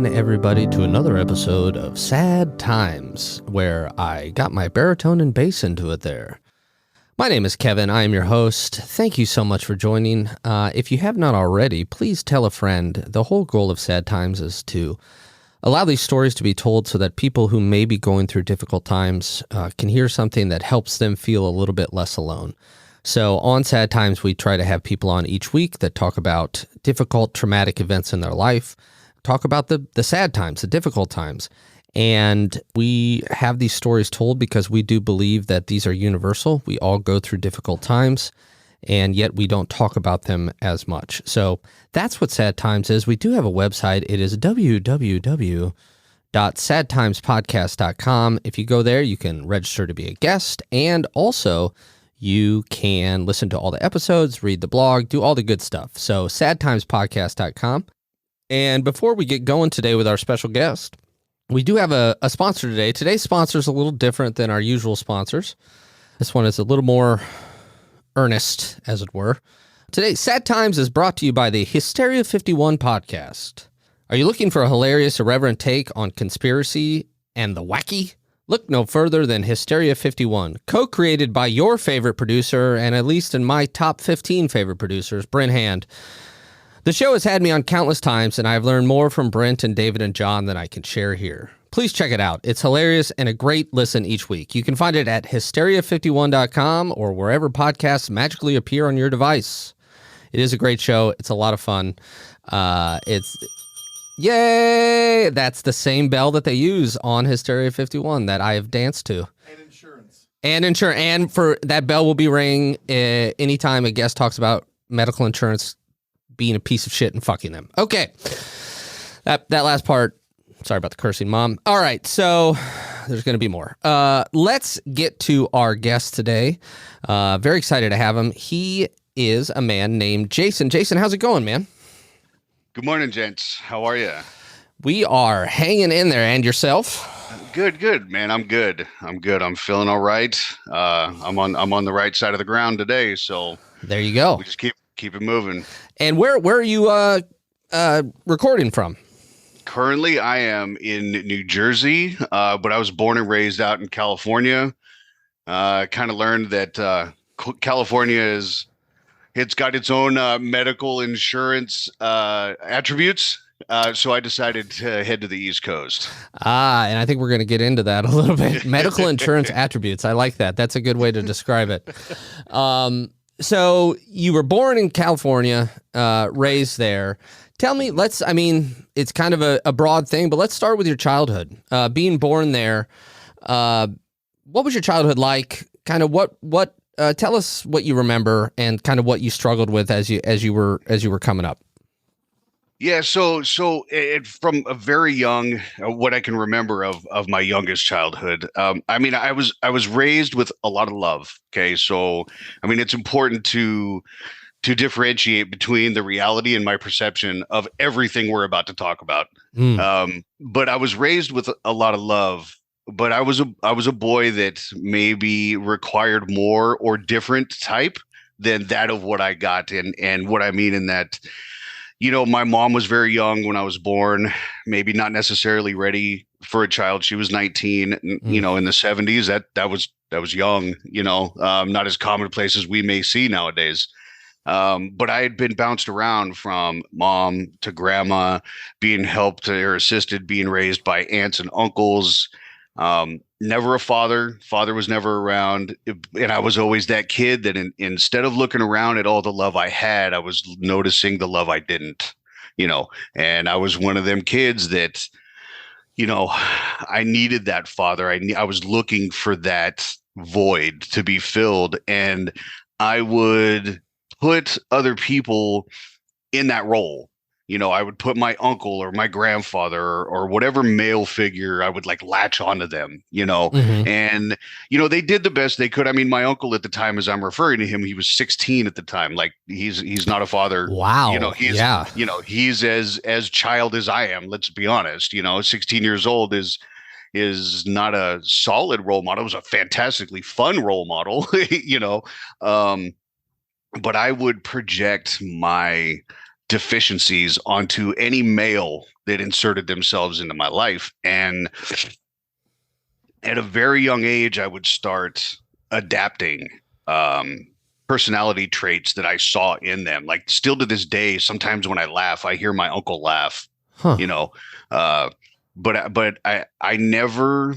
in, everybody, to another episode of Sad Times, where I got my baritone and bass into it there. My name is Kevin. I am your host. Thank you so much for joining. If you have not already, please tell a friend. The whole goal of Sad Times is to allow these stories to be told so that people who may be going through difficult times can hear something that helps them feel a little bit less alone. So on Sad Times, we try to have people on each week that talk about difficult, traumatic events in their life, talk about the sad times, the difficult times. And we have these stories told because we do believe that these are universal. We all go through difficult times, and yet we don't talk about them as much. So that's what Sad Times is. We do have a website. It is www.sadtimespodcast.com. If you go there, you can register to be a guest, and also you can listen to all the episodes, read the blog, do all the good stuff. So sadtimespodcast.com. And before we get going today with our special guest, we do have a sponsor today. Today's sponsor is a little different than our usual sponsors. This one is a little more earnest, as it were. Today, Sad Times is brought to you by the Hysteria 51 podcast. Are you looking for a hilarious, irreverent take on conspiracy and the wacky? Look no further than Hysteria 51, co-created by your favorite producer, and at least in my top 15 favorite producers, Brent Hand. The show has had me on countless times, and I've learned more from Brent and David and John than I can share here. Please check it out. It's hilarious and a great listen each week. You can find it at hysteria51.com or wherever podcasts magically appear on your device. It is a great show. It's a lot of fun. Yay! That's the same bell that they use on Hysteria 51 that I have danced to. And insurance. And for that bell will be ringing anytime a guest talks about medical insurance being a piece of shit and fucking them. Okay. That last part, sorry about the cursing, Mom. All right, so there's going to be more. Let's get to our guest today. Very excited to have him. He is a man named Jason. Jason, how's it going, man? Good morning, gents. How are you? We are hanging in there. And yourself? Good, man. I'm good. I'm feeling all right. I'm on the right side of the ground today, so there you go. We just keep it moving. And where are you recording from? Currently, I am in New Jersey, but I was born and raised out in California. Kind of learned that California it's got its own medical insurance attributes. So I decided to head to the East Coast. And I think we're going to get into that a little bit. Medical insurance attributes. I like that. That's a good way to describe it. So you were born in California, raised there. Tell me, it's kind of a broad thing, but let's start with your childhood. Being born there, what was your childhood like? Kind of what tell us what you remember and kind of what you struggled with as you were coming up. Yeah, so from a very young, what I can remember of my youngest childhood, I was raised with a lot of love. Okay, so it's important to differentiate between the reality and my perception of everything we're about to talk about. But I was raised with a lot of love. But I was a boy that maybe required more or different type than that of what I got. And what I mean in that, my mom was very young when I was born, maybe not necessarily ready for a child. She was 19, in the 70s. That was young, not as commonplace as we may see nowadays. But I had been bounced around from mom to grandma, being helped or assisted, being raised by aunts and uncles. Never a father was never around. And I was always that kid that instead of looking around at all the love I had, I was noticing the love I didn't, and I was one of them kids that, I needed that father. I was looking for that void to be filled, and I would put other people in that role. I would put my uncle or my grandfather or whatever male figure, I would latch onto them, and, they did the best they could. My uncle at the time, as I'm referring to him, he was 16 at the time. He's not a father. Wow. He's as child as I am. Let's be honest, 16 years old is not a solid role model. It was a fantastically fun role model, but I would project my deficiencies onto any male that inserted themselves into my life. And at a very young age, I would start adapting um, personality traits that I saw in them. Like still to this day, sometimes when I laugh, I hear my uncle laugh, Huh. you know. Uh, but I never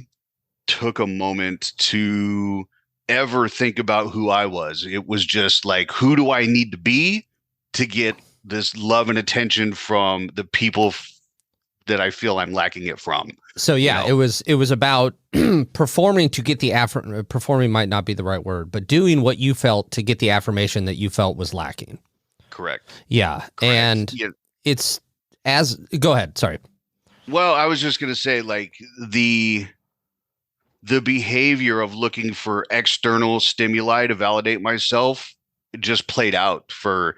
took a moment to ever think about who I was. It was just like, who do I need to be to get this love and attention from the people that I feel I'm lacking it from? So You yeah, know, it was about performing to get the performing might not be the right word, but doing what you felt to get the affirmation that you felt was lacking. correct. Yeah, Correct. and Yeah. it's as go ahead. Sorry. Well, I was just gonna say, like the behavior of looking for external stimuli to validate myself just played out for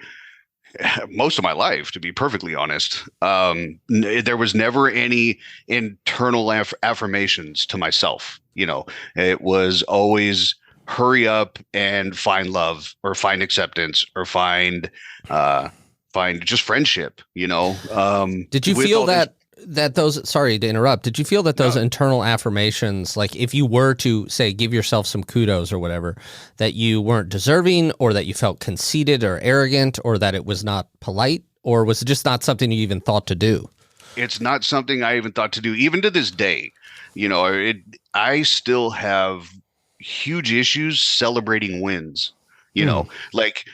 most of my life, to be perfectly honest. There was never any internal affirmations to myself. You know, it was always hurry up and find love or find acceptance or uh, find just friendship. Did you With feel all this. that those sorry to interrupt, did you feel that those No, internal affirmations, like if you were to say give yourself some kudos or whatever, that you weren't deserving or that you felt conceited or arrogant or that it was not polite, or was it just not something you even thought to do? it's not something I even thought to do, even to this day. I still have huge issues celebrating wins. You Hmm. know, like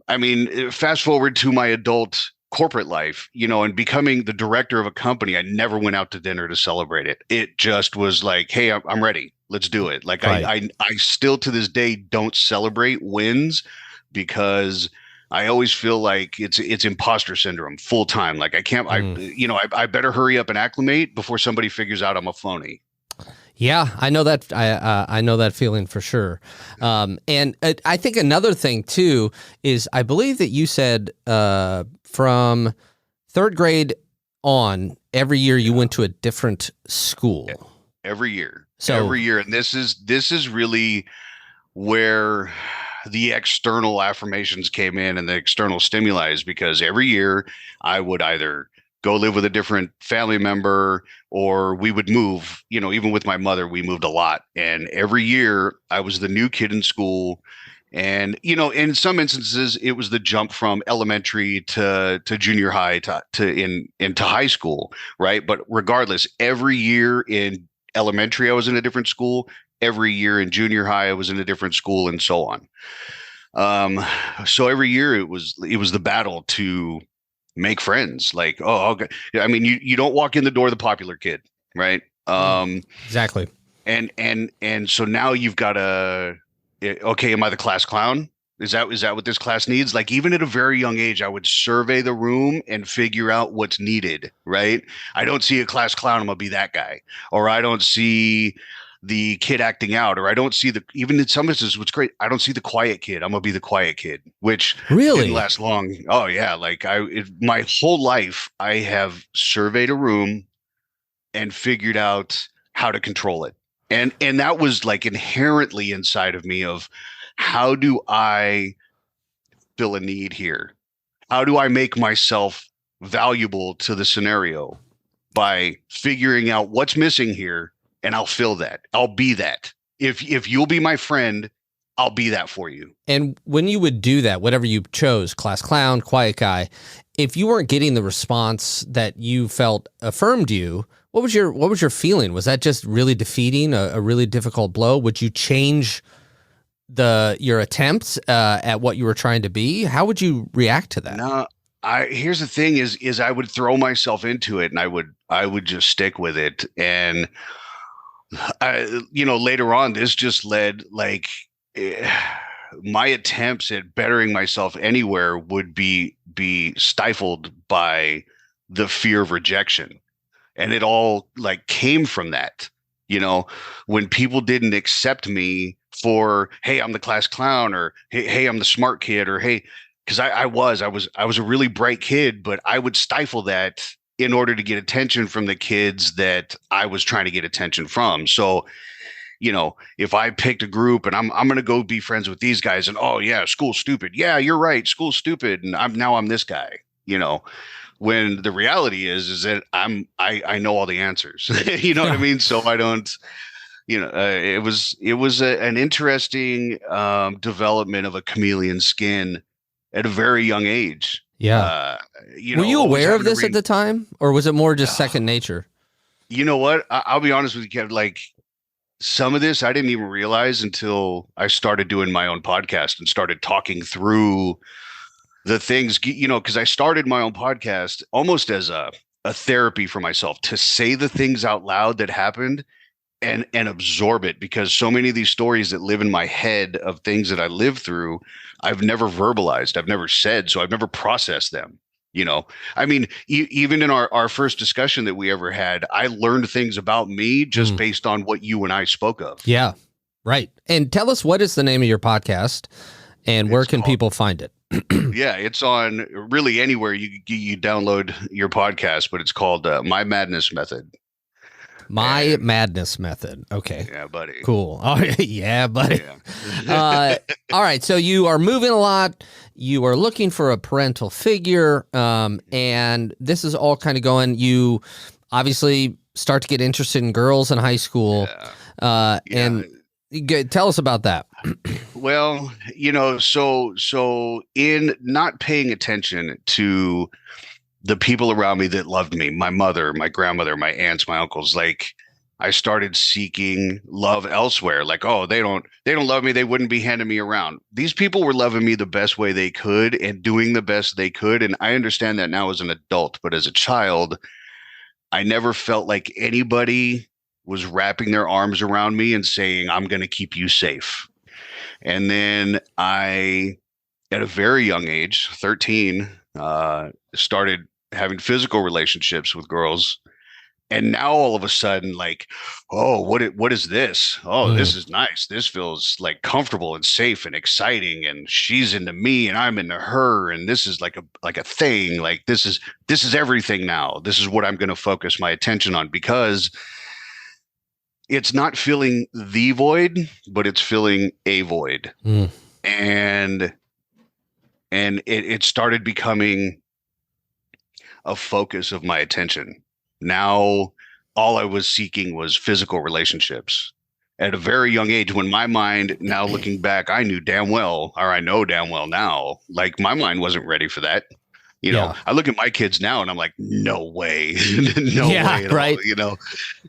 I mean, fast forward to my adult corporate life, and becoming the director of a company, I never went out to dinner to celebrate it. It just was like, hey, I'm ready. Let's do it. Like Right. I still to this day don't celebrate wins because I always feel like it's imposter syndrome full time. Like I can't, Hmm. I better hurry up and acclimate before somebody figures out I'm a phony. Yeah, I know that. I know that feeling for sure. And I think another thing too is I believe that you said from third grade on, every year you Yeah. went to a different school. Every year, So every year. And this is really where the external affirmations came in and the external stimuli is because every year I would either go live with a different family member or we would move. Even with my mother, we moved a lot. And every year I was the new kid in school. And in some instances, it was the jump from elementary to junior high into high school, right? But regardless, every year in elementary, I was in a different school. Every year in junior high, I was in a different school, and so on. Um, so every year it was the battle to make friends. Like, oh, okay. I mean, you don't walk in the door the popular kid, right? exactly. And so now you've got to, okay, am I the class clown? Is that what this class needs? Like even at a very young age, I would survey the room and figure out what's needed, right? I don't see a class clown, I'm gonna be that guy. Or I don't see the kid acting out, or I don't see the even in some instances, what's great, I don't see the quiet kid. I'm gonna be the quiet kid, which didn't Really? last long. Oh yeah, like my whole life I have surveyed a room and figured out how to control it. And that was like inherently inside of me of how do I fill a need here? How do I make myself valuable to the scenario by figuring out what's missing here and I'll fill that. I'll be that. If you'll be my friend, I'll be that for you. And when you would do that, whatever you chose, class clown, quiet guy, if you weren't getting the response that you felt affirmed you, what was your feeling? Was that just really defeating, a really difficult blow? Would you change your attempts at what you were trying to be? How would you react to that? No, I here's the thing is I would throw myself into it and I would just stick with it. And later on, this just led like eh, my attempts at bettering myself anywhere would be stifled by the fear of rejection, and it all like came from that. You know, when people didn't accept me for, hey, I'm the class clown, or hey, I'm the smart kid, or hey, because I was a really bright kid, but I would stifle that in order to get attention from the kids that I was trying to get attention from. So, if I picked a group and I'm gonna go be friends with these guys, and oh yeah, school's stupid. Yeah, you're right, school's stupid, and I'm this guy. you know, when the reality is that I know all the answers. You know what I Yeah. mean? So I don't, an interesting development of a chameleon skin at a very young age. Yeah. Uh, Were you always aware of having to this at read. the time, or was it more just Uh, second nature? you know what? I'll be honest with you, Kev. Like some of this, I didn't even realize until I started doing my own podcast and started talking through the things, because I started my own podcast almost as a therapy for myself to say the things out loud that happened and absorb it, because so many of these stories that live in my head of things that I lived through, I've never verbalized, I've never said, so I've never processed them. I mean, even in our first discussion that we ever had, I learned things about me just Mm. based on what you and I spoke of. Yeah. Right. And tell us, what is the name of your podcast and where It's can called people find it? Yeah, it's on really anywhere you download your podcast, but it's called My Madness Method. My And Madness Method. Okay. yeah, buddy. Cool. Oh, yeah, buddy. Yeah. Uh, all right. So you are moving a lot. You are looking for a parental figure. And this is all kind of going. You obviously start to get interested in girls in high school. Yeah. Yeah. And tell us about that. Well, so in not paying attention to the people around me that loved me, my mother, my grandmother, my aunts, my uncles, like I started seeking love elsewhere. Like, oh, they don't love me, they wouldn't be handing me around. These people were loving me the best way they could and doing the best they could. And I understand that now as an adult, but as a child, I never felt like anybody was wrapping their arms around me and saying, I'm going to keep you safe. And then at a very young age, 13, started having physical relationships with girls. And now all of a sudden, like, oh, what is this? Oh, Mm. this is nice. This feels like comfortable and safe and exciting. And she's into me and I'm into her. And this is like a thing. Like this is everything now. This is what I'm going to focus my attention on, because it's not filling the void, but it's filling a void. Mm. And it started becoming a focus of my attention. Now, all I was seeking was physical relationships at a very young age, when my mind, now looking back, I knew damn well, or I know damn well now, like my mind wasn't ready for that. Yeah. I look at my kids now and I'm like, no way, no Yeah. way at Right. all.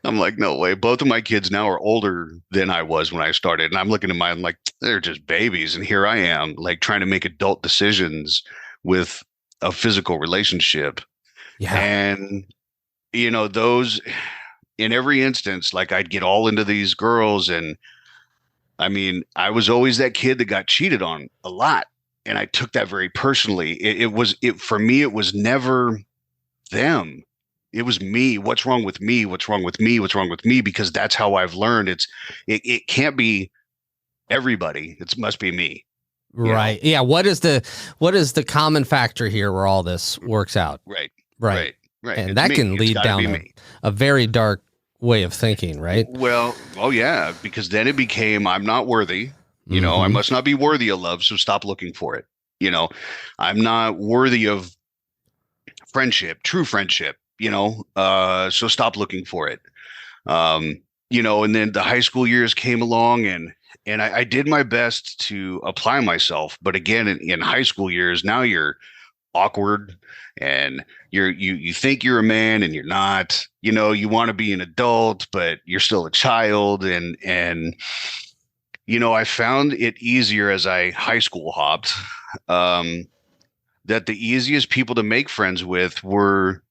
I'm like, no way. Both of my kids now are older than I was when I started. And I'm looking at mine, I'm like, they're just babies. And here I am, like trying to make adult decisions with a physical relationship. Yeah. And, those, in every instance, like I'd get all into these girls. And I mean, I was always that kid that got cheated on a lot. And I took that very personally. For me, it was never them. It was me. What's wrong with me? What's wrong with me? What's wrong with me? Because that's how I've learned. It can't be everybody. It must be me. Right. Yeah. What is the common factor here where all this works out? Right. Right. Right. Right. And It's that me. can It's lead gotta be down me. a very dark way of thinking, right? Well, oh yeah, because then it became, I'm not worthy. I Mhm. must not be worthy of love, so stop looking for it. I'm not worthy of friendship, true friendship, so stop looking for it. And then the high school years came along, and I did my best to apply myself. But again, in high school years, now you're awkward and you think you're a man and you're not. You want to be an adult, but you're still a child. And I found it easier as I high school hopped, um, that the easiest people to make friends with were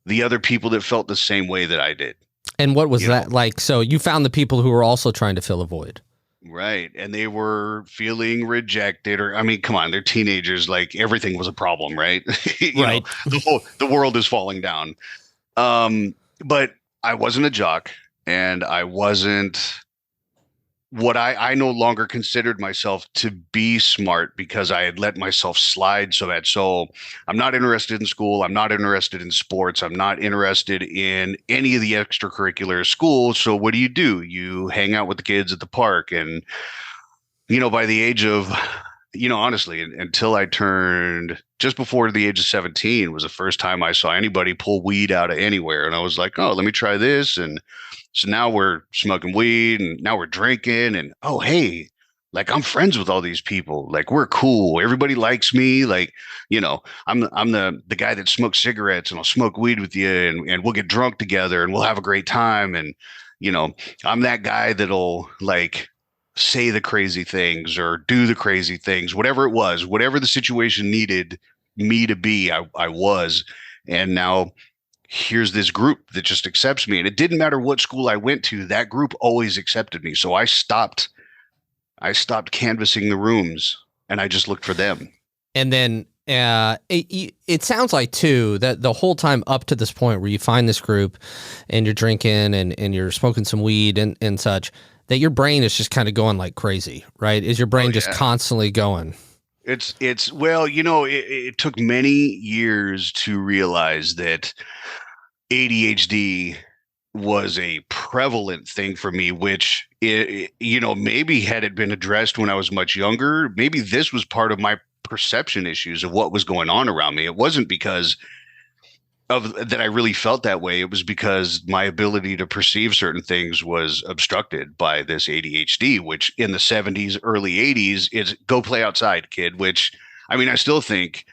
the other people that felt the same way that I did. And what was You know, that like? So you found the people who were also trying to fill a void. right. And they were feeling rejected, or I mean, come on, they're teenagers, like everything was a problem, right? Right. The world is falling down. But I wasn't a jock, and I wasn't what I no longer considered myself to be smart, because I had let myself slide so bad. So I'm not interested in school. I'm not interested in sports. I'm not interested in any of the extracurricular school. So what do? You hang out with the kids at the park. And, by the age of honestly, until I turned just before the age of 17 was the first time I saw anybody pull weed out of anywhere. And I was like, oh, let me try this. And so now we're smoking weed and now we're drinking. And oh, hey, like I'm friends with all these people. Like we're cool. Everybody likes me. Like, I'm the guy that smokes cigarettes and I'll smoke weed with you and we'll get drunk together and we'll have a great time. And, you know, I'm that guy that'll like say the crazy things or do the crazy things, whatever it was, whatever the situation needed me to be, I was. And now here's this group that just accepts me. And it didn't matter what school I went to, that group always accepted me. So I stopped canvassing the rooms and I just looked for them. And then it sounds like too that the whole time up to this point where you find this group and you're drinking and you're smoking some weed and such, that your brain is just kind of going like crazy, right? Is your brain just constantly going? It's well, it took many years to realize that ADHD was a prevalent thing for me, which, maybe had it been addressed when I was much younger, maybe this was part of my perception issues of what was going on around me. It wasn't because of that I really felt that way. It was because my ability to perceive certain things was obstructed by this ADHD, which in the 70s, early 80s is go play outside, kid, which I mean, I still think,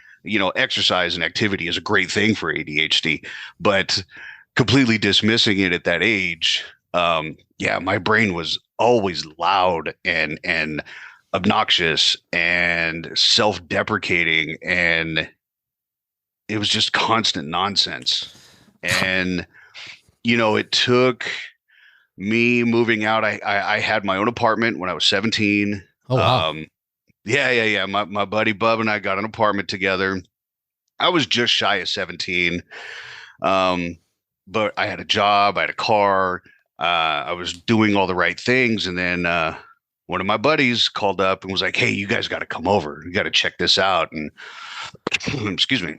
exercise and activity is a great thing for ADHD, but completely dismissing it at that age. My brain was always loud and obnoxious and self-deprecating, and it was just constant nonsense. And, it took me moving out. I had my own apartment when I was 17. Oh, wow. Yeah. My buddy Bub and I got an apartment together. I was just shy of 17. But I had a job, I had a car, I was doing all the right things. And then one of my buddies called up and was like, hey, you guys got to come over. You got to check this out. And excuse me.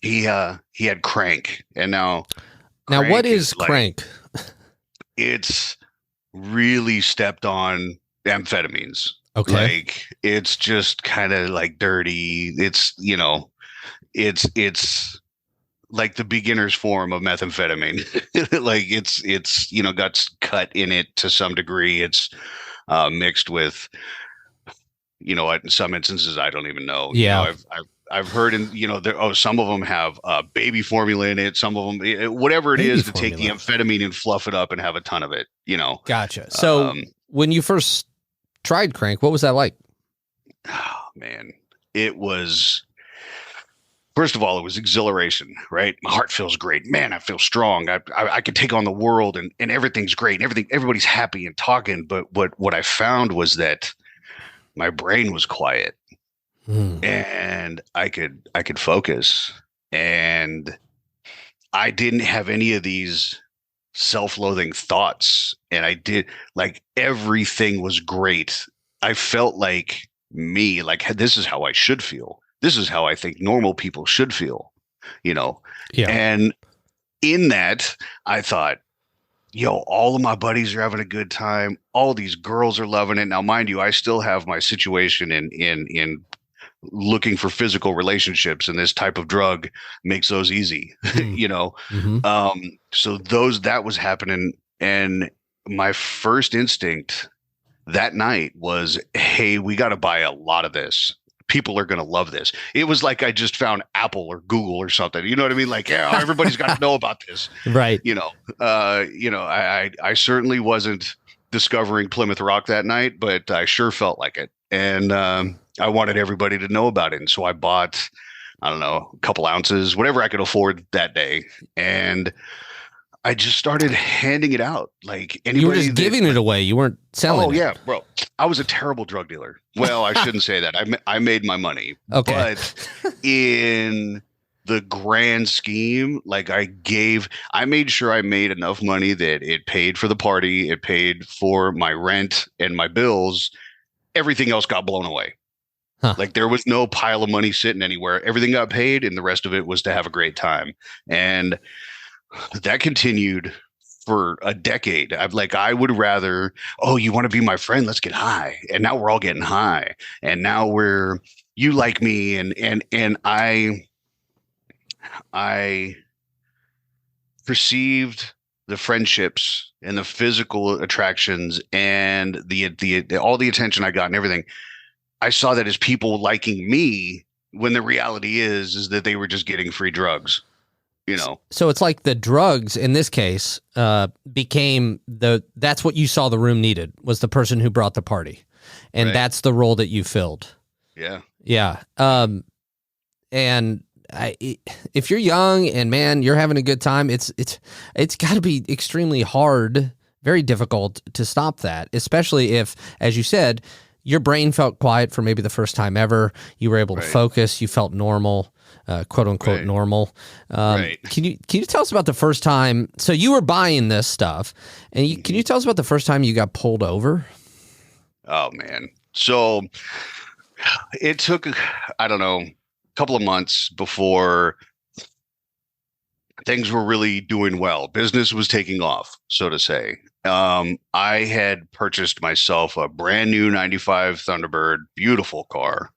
He had crank. And now what is crank? It's really stepped on amphetamines. Okay. Like it's just kind of like dirty. It's like the beginner's form of methamphetamine. Like it's got cut in it to some degree. It's mixed with, in some instances, I don't even know. Yeah. I've heard some of them have baby formula in it. Some of them, whatever it is, to take the amphetamine and fluff it up and have a ton of it, Gotcha. So when you first tried crank, what was that like? Oh man, it was, first of all, it was exhilaration, right? My heart feels great. Man, I feel strong. I can take on the world and everything's great. And everybody's happy and talking. But what I found was that my brain was quiet. And I could focus, and I didn't have any of these self-loathing thoughts, and I did, like, everything was great. I felt like me, like this is how I should feel. This is how I think normal people should feel, Yeah. And in that, I thought, all of my buddies are having a good time. All these girls are loving it. Now, mind you, I still have my situation in looking for physical relationships, and this type of drug makes those easy. So that was happening, and my first instinct that night was, hey, we got to buy a lot of this. People are going to love this. It was like I just found Apple or Google or something. You know what I mean? Like, yeah, everybody's got to know about this. Right. I certainly wasn't discovering Plymouth Rock that night, but I sure felt like it. And I wanted everybody to know about it. And so I bought, I don't know, a couple ounces, whatever I could afford that day. And I just started handing it out. Like anybody. You were just giving it away. You weren't selling it. Oh, yeah, bro. I was a terrible drug dealer. Well, I shouldn't say that. I made my money. Okay. But in the grand scheme, like I made sure I made enough money that it paid for the party. It paid for my rent and my bills. Everything else got blown away. Huh. Like there was no pile of money sitting anywhere. Everything got paid, and the rest of it was to have a great time. And that continued for a decade. I would rather, oh, you want to be my friend? Let's get high. And now we're all getting high. And now you like me. I perceived the friendships and the physical attractions and the all the attention I got and everything. I saw that as people liking me when the reality is that they were just getting free drugs, you know. So it's like the drugs in this case became that's what you saw the room needed, was the person who brought the party. And Right. that's the role that you filled. Yeah. Yeah. And if you're young and man, you're having a good time, it's got to be extremely hard, very difficult to stop that, especially if, as you said, your brain felt quiet for maybe the first time ever. You were able to Right. focus. You felt normal, quote unquote Right. normal. Right. Can you tell us about the first time? So you were buying this stuff, and can you tell us about the first time you got pulled over? Oh man. So it took, I don't know, a couple of months before things were really doing well. Business was taking off, so to say. I had purchased myself a brand new 95 Thunderbird, beautiful car.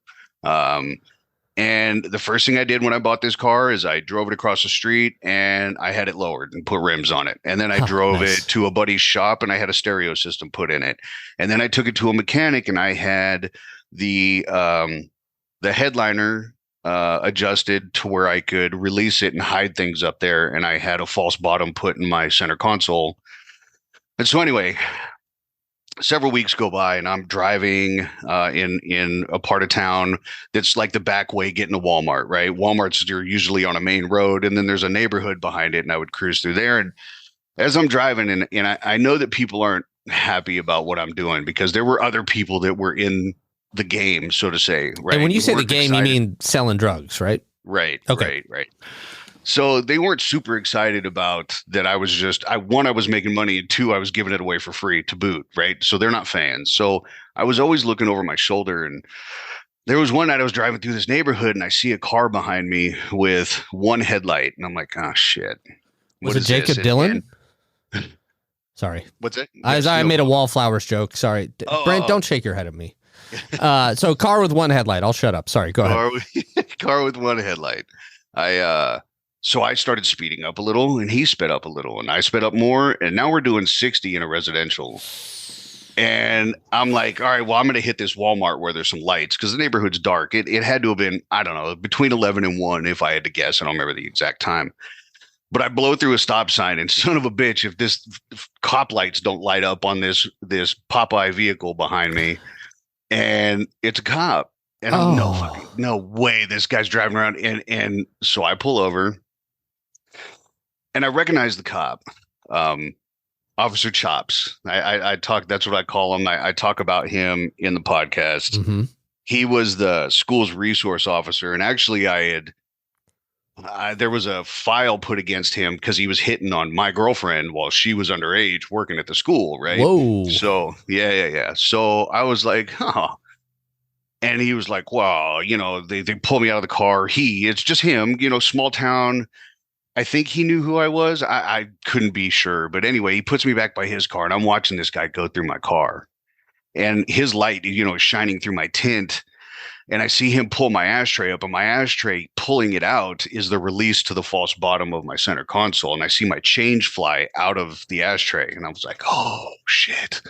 And the first thing I did when I bought this car is I drove it across the street and I had it lowered and put rims on it. And then I drove Nice. it to a buddy's shop and I had a stereo system put in it. And then I took it to a mechanic and I had the headliner adjusted to where I could release it and hide things up there. And I had a false bottom put in my center console. And so anyway, several weeks go by and I'm driving in a part of town that's like the back way getting to Walmart, right? Walmart's, you're usually on a main road and then there's a neighborhood behind it and I would cruise through there. And as I'm driving and I know that people aren't happy about what I'm doing because there were other people that were in the game, so to say, right? And when you say the weren't game, excited. you mean selling drugs, right? Right. Okay. Right. So they weren't super excited about that. I was just, one, I was making money, and two, I was giving it away for free to boot. Right. So they're not fans. So I was always looking over my shoulder. And there was one night I was driving through this neighborhood and I see a car behind me with one headlight. And I'm like, oh, shit. Was What it is Jacob this? Dylan? Sorry. What's it? I made a wallflowers joke. Sorry. Brent, don't shake your head at me. So car with one headlight. I'll shut up. Sorry. Go ahead. Car with one headlight. So I started speeding up a little and he sped up a little and I sped up more. And now we're doing 60 in a residential. And I'm like, all right, well, I'm going to hit this Walmart where there's some lights because the neighborhood's dark. It had to have been, I don't know, between 11 and 1 if I had to guess. I don't remember the exact time. But I blow through a stop sign and son of a bitch, if cop lights don't light up on this Popeye vehicle behind me and it's a cop. And I'm no way this guy's driving around. And so I pull over and I recognize the cop, Officer Chops. I talk, that's what I call him. I talk about him in the podcast. Mm-hmm. He was the school's resource officer. And actually there was a file put against him because he was hitting on my girlfriend while she was underage working at the school. Right. Whoa. So yeah. So I was like, huh. And he was like, well, they pulled me out of the car. It's just him, small town. I think he knew who I was. I couldn't be sure. But anyway, he puts me back by his car and I'm watching this guy go through my car and his light, is shining through my tint. And I see him pull my ashtray up and my ashtray pulling it out is the release to the false bottom of my center console. And I see my change fly out of the ashtray. And I was like, oh, shit.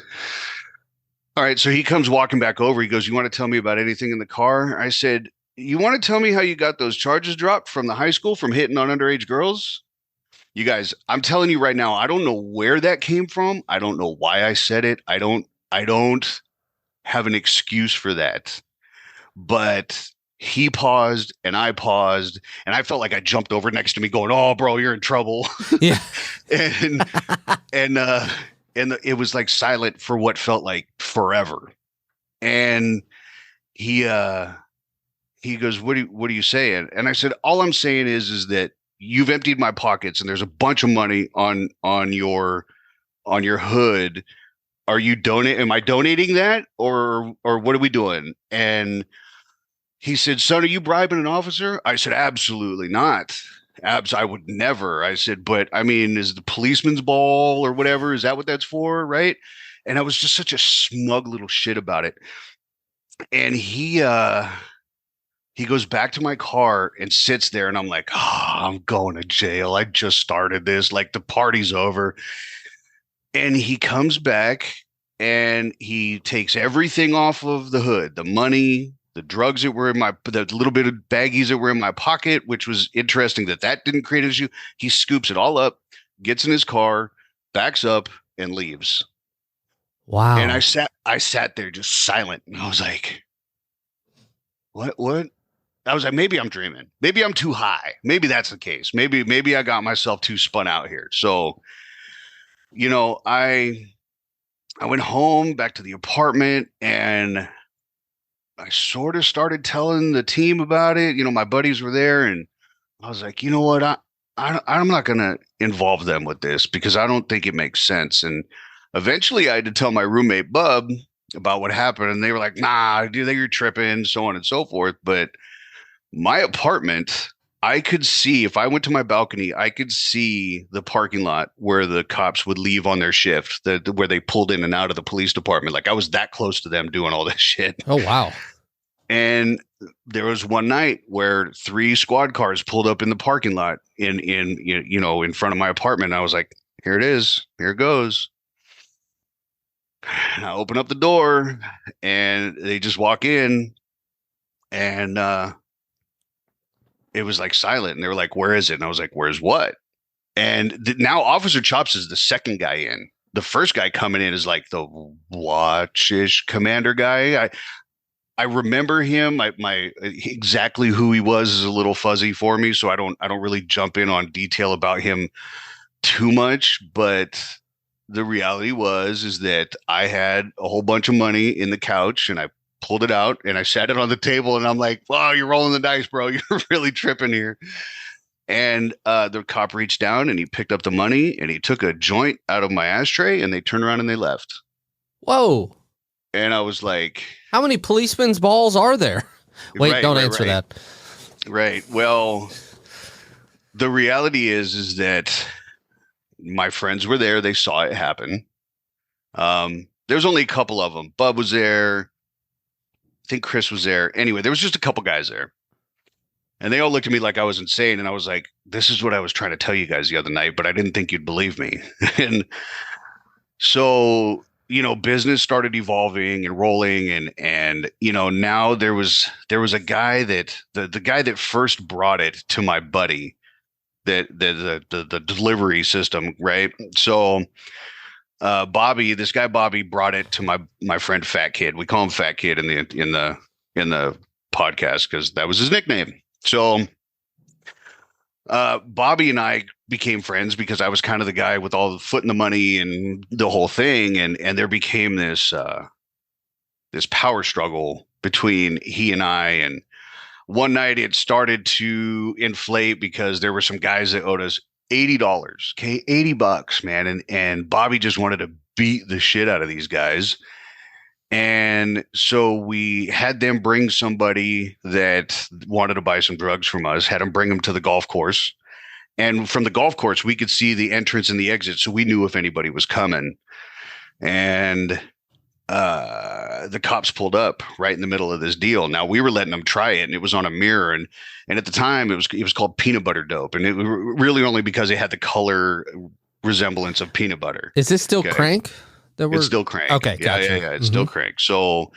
All right, so he comes walking back over. He goes, you want to tell me about anything in the car? I said, you want to tell me how you got those charges dropped from the high school from hitting on underage girls? You guys, I'm telling you right now, I don't know where that came from. I don't know why I said it. I don't have an excuse for that. But he paused and I paused and I felt like I jumped over next to me going, oh, bro, you're in trouble. Yeah. and it was like silent for what felt like forever. And he goes, what are you saying? And I said, all I'm saying is that you've emptied my pockets and there's a bunch of money on your hood. Are you am I donating that or what are we doing? And he said, son, are you bribing an officer? I said, absolutely not. Abs, I would never. I said, but I mean, is the policeman's ball or whatever, is that what that's for? Right. And I was just such a smug little shit about it. And he goes back to my car and sits there, and I'm like, oh, I'm going to jail. I just started this. Like the party's over. And he comes back and he takes everything off of the hood, the money, the drugs that were in the little bit of baggies that were in my pocket, which was interesting that didn't create an issue. He scoops it all up, gets in his car, backs up, and leaves. And Wow. I sat there just silent, and I was like, what? I was like, maybe I'm dreaming. Maybe I'm too high. Maybe that's the case. Maybe I got myself too spun out here. So, you know, I went home back to the apartment, and I sort of started telling the team about it. You know, my buddies were there, and I was like, you know what? I'm not going to involve them with this because I don't think it makes sense. And eventually I had to tell my roommate, Bub, about what happened. And they were like, nah, dude, you're tripping, so on and so forth. But my apartment, I could see, if I went to my balcony, I could see the parking lot where the cops would leave on their shift, where they pulled in and out of the police department. Like I was that close to them doing all this shit. Oh, wow. And there was one night where 3 squad cars pulled up in the parking lot in front of my apartment. And I was like, here it is. Here it goes. And I open up the door and they just walk in, and it was like silent. And they were like, where is it? And I was like, where's what? And now Officer Chops is the second guy in. The first guy coming in is like the watch-ish commander guy. I remember him. My exactly who he was is a little fuzzy for me, so I don't really jump in on detail about him too much. But the reality is that I had a whole bunch of money in the couch, and I pulled it out and I sat it on the table, and I'm like, "Wow, you're rolling the dice, bro. You're really tripping here." And the cop reached down and he picked up the money and he took a joint out of my ashtray, and they turned around and they left. Whoa. And I was like, how many policemen's balls are there? Wait, don't answer that. Right. Well, the reality is that my friends were there. They saw it happen. There's only a couple of them. Bub was there. I think Chris was there. Anyway, there was just a couple guys there. And they all looked at me like I was insane. And I was like, this is what I was trying to tell you guys the other night, but I didn't think you'd believe me. And so, business started evolving and rolling, and now there was a guy that the guy that first brought it to my buddy, that the delivery system, right? So this guy Bobby brought it to my friend Fat Kid. We call him Fat Kid in the podcast because that was his nickname. So Bobby and I became friends because I was kind of the guy with all the foot in the money and the whole thing, and there became this power struggle between he and I. And one night it started to inflate because there were some guys that owed us $80. Okay, $80, man, and Bobby just wanted to beat the shit out of these guys. And so we had them bring somebody that wanted to buy some drugs from us, had them bring them to the golf course. And from the golf course, we could see the entrance and the exit. So we knew if anybody was coming. And the cops pulled up right in the middle of this deal. Now we were letting them try it, and it was on a mirror. And at the time it was called peanut butter dope. And it was really only because it had the color resemblance of peanut butter. Is this still Crank? It's still Crank. Okay, yeah, gotcha. yeah. It's still Crank. So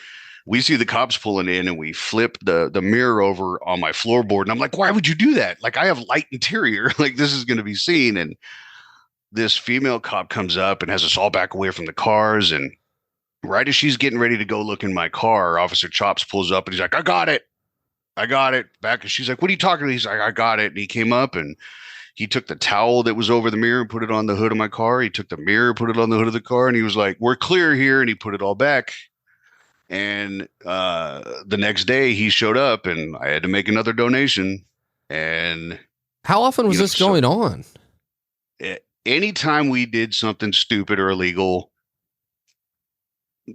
we see the cops pulling in, and we flip the mirror over on my floorboard. And I'm like, why would you do that? Like, I have light interior. Like, this is going to be seen. And this female cop comes up and has us all back away from the cars. And right as she's getting ready to go look in my car, Officer Chops pulls up and he's like, I got it. Back. And she's like, what are you talking about? He's like, I got it. And he came up and he took the towel that was over the mirror and put it on the hood of my car. He took the mirror, put it on the hood of the car, and he was like, we're clear here. And he put it all back. And the next day he showed up, and I had to make another donation. And how often was this going on? Anytime we did something stupid or illegal,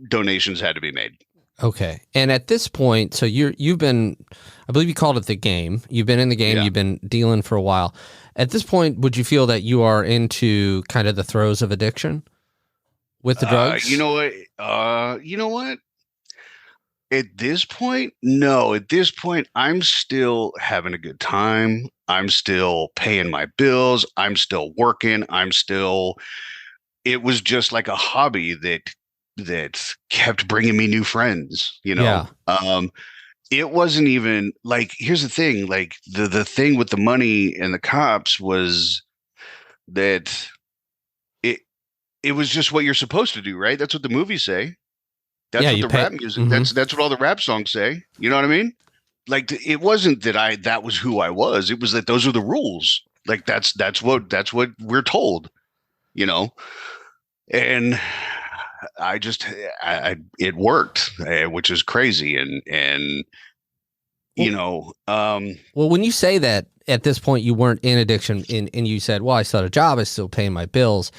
donations had to be made. Okay. And at this point, so you've been, I believe you called it the game. You've been in the game. Yeah. You've been dealing for a while. At this point, would you feel that you are into kind of the throes of addiction with the drugs? You know what? You know what? At this point, no. At this point, I'm still having a good time. I'm still paying my bills. I'm still working. It was just like a hobby that kept bringing me new friends, you know. Yeah. It wasn't even like, here's the thing, like the thing with the money and the cops was that it it was just what you're supposed to do, right? That's what the movies say. That's Yeah. what You the pay. rap music. Hmm. That's what all the rap songs say. You know what I mean? Like it wasn't that that was who I was. It was that those are the rules. Like that's what we're told. You know, and I just it worked, which is crazy, and you know, Well, when you say that at this point you weren't in addiction, and you said, "Well, I still had a job. I still paying my bills,"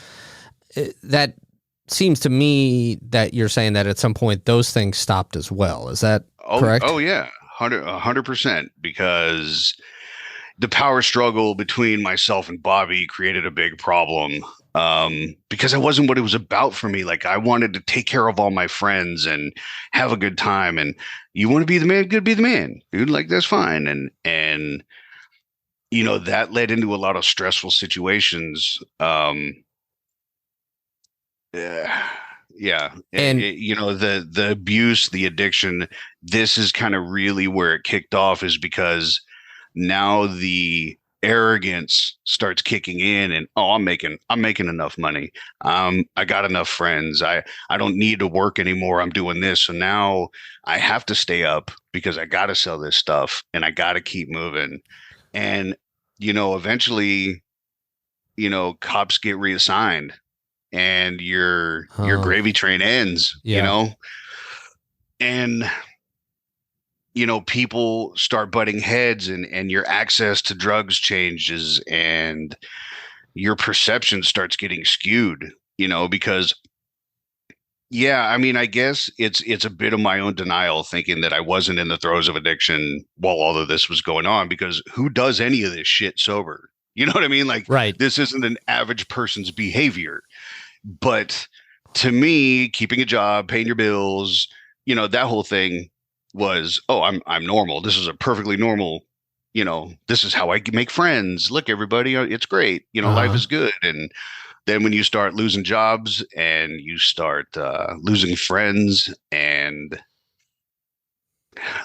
that seems to me that you're saying that at some point those things stopped as well. Is that correct? oh yeah, 100%, because the power struggle between myself and Bobby created a big problem, because that wasn't what it was about for me. Like I wanted to take care of all my friends and have a good time. And you want to be the man, good, be the man, dude. Like that's fine. And you know that led into a lot of stressful situations. Yeah, yeah. And You know the abuse, the addiction. This is kind of really where it kicked off, is because now the arrogance starts kicking in, and oh, I'm making enough money. I got enough friends. I don't need to work anymore. I'm doing this, so now I have to stay up because I got to sell this stuff and I got to keep moving. And you know, eventually, you know, cops get reassigned and your oh, gravy train ends, you yeah. know, and you know, people start butting heads, and your access to drugs changes, and your perception starts getting skewed, you know, because yeah, I mean, I guess it's a bit of my own denial thinking that I wasn't in the throes of addiction while all of this was going on, because who does any of this shit sober? You know what I mean? Like Right. this isn't an average person's behavior. But to me, keeping a job, paying your bills, you know, that whole thing was, oh, I'm normal. This is a perfectly normal, you know, this is how I make friends. Look, everybody, it's great. You know, life Uh-huh. is good. And then when you start losing jobs and you start losing friends and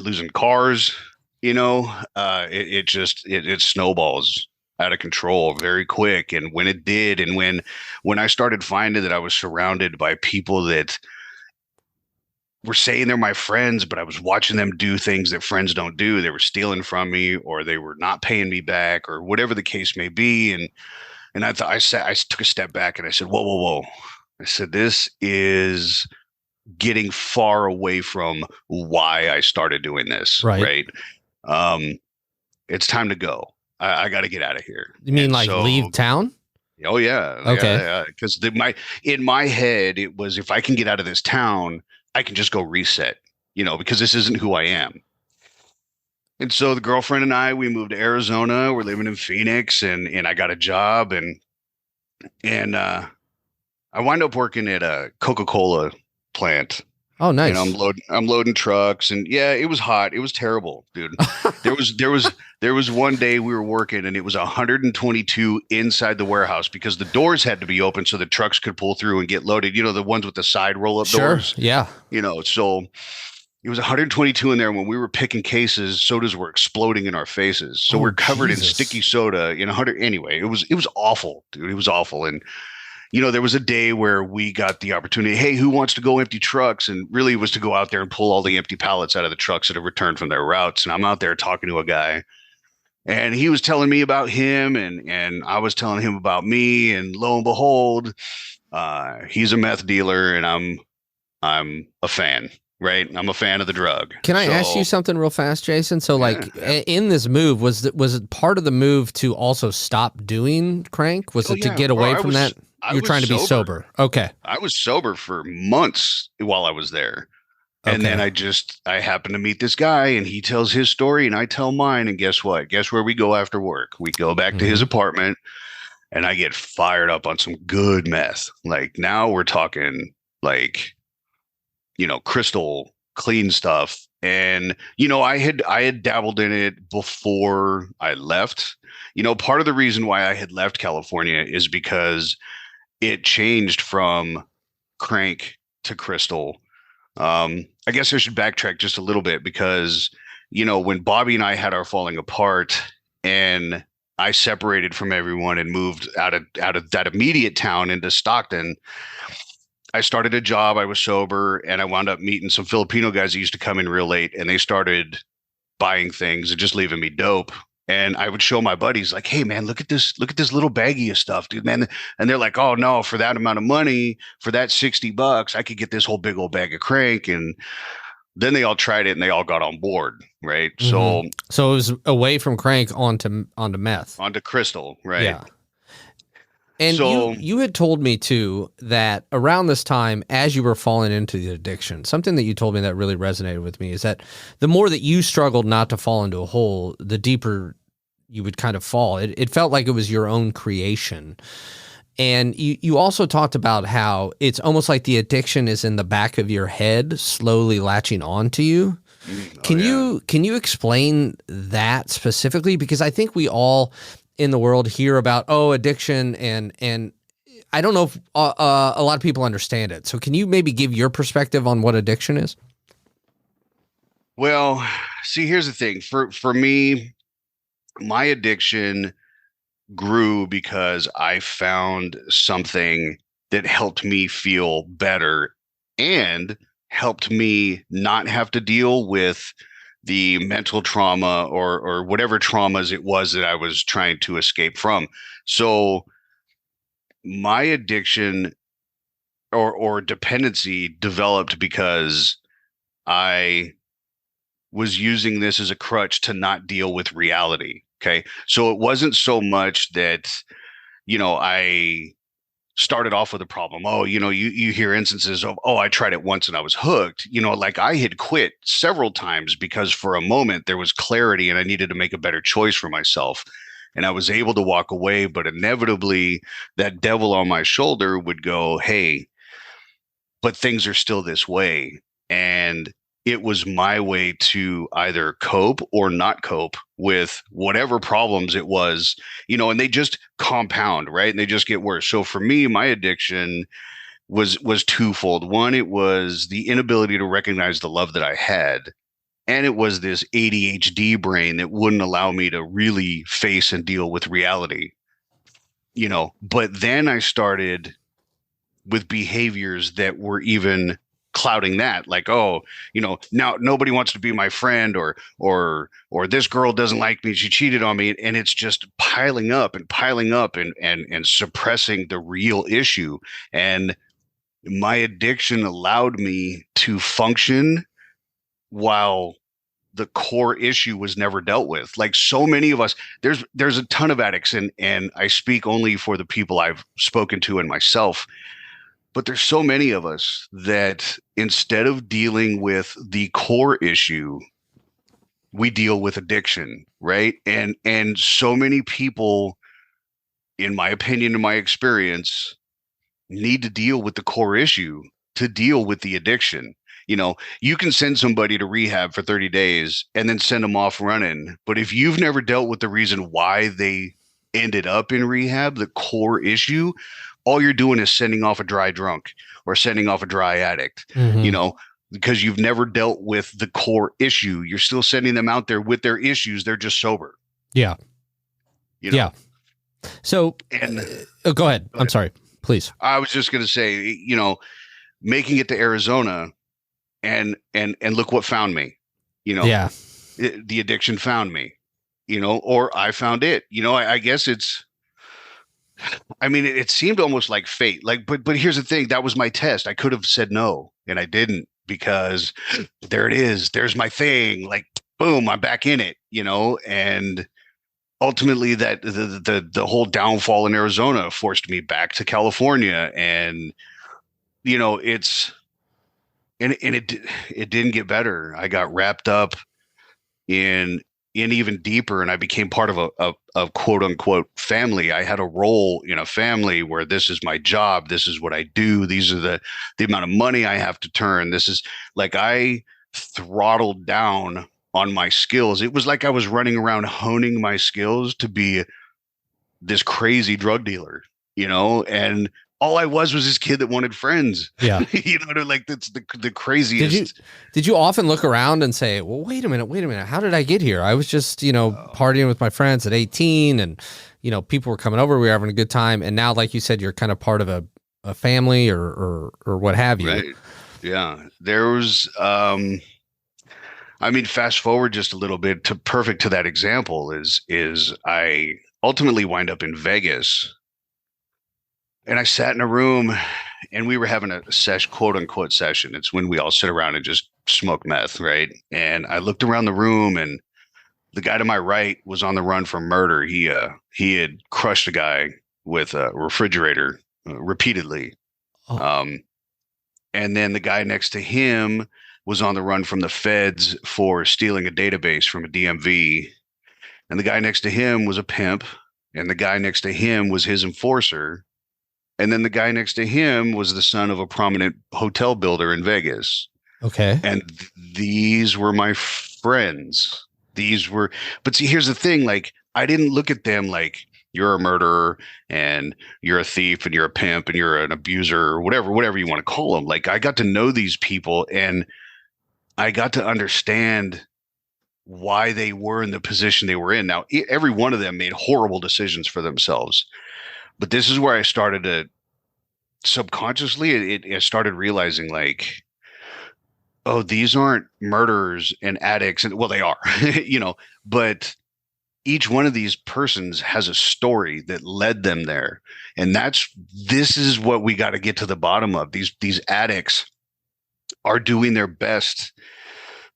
losing cars, you know, it snowballs out of control very quick. And when it did, and when I started finding that I was surrounded by people that were saying they're my friends, but I was watching them do things that friends don't do. They were stealing from me, or they were not paying me back, or whatever the case may be. And I thought, I took a step back and I said, whoa, whoa, whoa. I said, this is getting far away from why I started doing this, Right. right? It's time to go. I got to get out of here. You mean And like leave so, town? oh yeah, Okay. yeah, because my in my head it was, if I can get out of this town, I can just go reset, you know, because this isn't who I am. And so the girlfriend and I, we moved to Arizona. We're living in Phoenix, and I got a job, and I wind up working at a Coca-Cola plant. Oh, You know, nice. I'm loading trucks, and yeah, it was hot. It was terrible, dude. There was one day we were working, and it was 122 inside the warehouse because the doors had to be open so the trucks could pull through and get loaded. You know, the ones with the side roll up Sure. doors. Yeah. You know, so it was 122 in there. When we were picking cases, sodas were exploding in our faces. So Oh, we're covered in Jesus. sticky soda in 100. Anyway, it was awful, dude. It was awful, and you know, there was a day where we got the opportunity. Hey, who wants to go empty trucks? And really, it was to go out there and pull all the empty pallets out of the trucks that have returned from their routes. And I'm out there talking to a guy, and he was telling me about him, and I was telling him about me. And lo and behold, he's a meth dealer, and I'm a fan. Right, I'm a fan of the drug. Can I ask you So something real fast, Jason? So, yeah, like, in this move, was it part of the move to also stop doing crank? Was oh it to yeah, get bro. away from that? I You're was trying to be sober. sober. Okay. I was sober for months while I was there. And then Okay. I happen to meet this guy and he tells his story and I tell mine. And guess what? Guess where we go after work? We go back to his Hmm. apartment and I get fired up on some good meth. Like now we're talking like, crystal clean stuff. And, I had dabbled in it before I left. Part of the reason why I had left California is because it changed from crank to crystal. I guess I should backtrack just a little bit because, when Bobby and I had our falling apart and I separated from everyone and moved out of that immediate town into Stockton, I started a job. I was sober and I wound up meeting some Filipino guys that used to come in real late and they started buying things and just leaving me dope. And I would show my buddies like, hey man, look at this little baggie of stuff, dude, man. And they're like, oh no, for that amount of money, for that $60, I could get this whole big old bag of crank. And then they all tried it and they all got on board, right? Hmm. So So it was away from crank onto meth. onto crystal, right? Yeah. And you So you had told me too that around this time, as you were falling into the addiction, something that you told me that really resonated with me is that the more that you struggled not to fall into a hole, the deeper you would kind of fall. It felt like it was your own creation. And you also talked about how it's almost like the addiction is in the back of your head, slowly latching onto you. oh yeah. Can you explain that specifically? Because I think we all in the world hear about addiction and I don't know if a lot of people understand it. So can you maybe give your perspective on what addiction is? Well, see, here's the thing. For me, my addiction grew because I found something that helped me feel better and helped me not have to deal with the mental trauma or whatever traumas it was that I was trying to escape from. So my addiction or dependency developed because I was using this as a crutch to not deal with reality. Okay. So it wasn't so much that, I started off with a problem. Oh, you hear instances of, oh, I tried it once and I was hooked. Like I had quit several times because for a moment there was clarity and I needed to make a better choice for myself. And I was able to walk away, but inevitably that devil on my shoulder would go, hey, but things are still this way. And it was my way to either cope or not cope with whatever problems it was, and they just compound, right? And they just get worse. So for me, my addiction was twofold. One, it was the inability to recognize the love that I had. And it was this ADHD brain that wouldn't allow me to really face and deal with reality, But then I started with behaviors that were even clouding that, like, oh, now nobody wants to be my friend, or this girl doesn't like me, she cheated on me, and it's just piling up and piling up and suppressing the real issue. And my addiction allowed me to function while the core issue was never dealt with. Like so many of us, there's a ton of addicts, and I speak only for the people I've spoken to and myself. But there's so many of us that instead of dealing with the core issue, we deal with addiction, right? And so many people, in my opinion, in my experience, need to deal with the core issue to deal with the addiction. You can send somebody to rehab for 30 days and then send them off running. But if you've never dealt with the reason why they ended up in rehab, the core issue, all you're doing is sending off a dry drunk or sending off a dry addict, Mm-hmm. because you've never dealt with the core issue. You're still sending them out there with their issues. They're just sober, Yeah. you know. Yeah. So And go ahead. go I'm ahead. sorry. Please. I was just going to say, making it to Arizona and look what found me, Yeah. the addiction found me, or I found it, I guess it seemed almost like fate. Like, but here's the thing. That was my test. I could have said no and I didn't because there it is. There's my thing. Like, boom, I'm back in it, and ultimately that the whole downfall in Arizona forced me back to California. And, it's and it didn't get better. I got wrapped up in even deeper, and I became part of a quote unquote family. I had a role in a family where this is my job, this is what I do, these are the amount of money I have to turn. This is like I throttled down on my skills. It was like I was running around honing my skills to be this crazy drug dealer, and all I was this kid that wanted friends. Yeah. Like that's the Did you craziest. did you often look around and say, "Well, wait a minute. How did I get here? I was just, partying with my friends at 18 and, people were coming over, we were having a good time, and now like you said you're kind of part of a family or what have you." Right. Yeah. There was I mean, fast forward just a little bit to perfect to that example is I ultimately wind up in Vegas, and I sat in a room and we were having a session, quote unquote session. It's when we all sit around and just smoke meth, right? And I looked around the room, and the guy to my right was on the run for murder. He had crushed a guy with a refrigerator repeatedly. Oh, Um, and then the guy next to him was on the run from the feds for stealing a database from a DMV. And the guy next to him was a pimp. And the guy next to him was his enforcer. And then the guy next to him was the son of a prominent hotel builder in Vegas. okay. And these were my friends. These were, but see, here's the thing, like, I didn't look at them like you're a murderer and you're a thief and you're a pimp and you're an abuser or whatever you want to call them. Like, I got to know these people, and I got to understand why they were in the position they were in. Now, every one of them made horrible decisions for themselves, but this is where I started to subconsciously, it started realizing, like, oh, these aren't murderers and addicts. And well, they are, but each one of these persons has a story that led them there. And this is what we got to get to the bottom of. These addicts are doing their best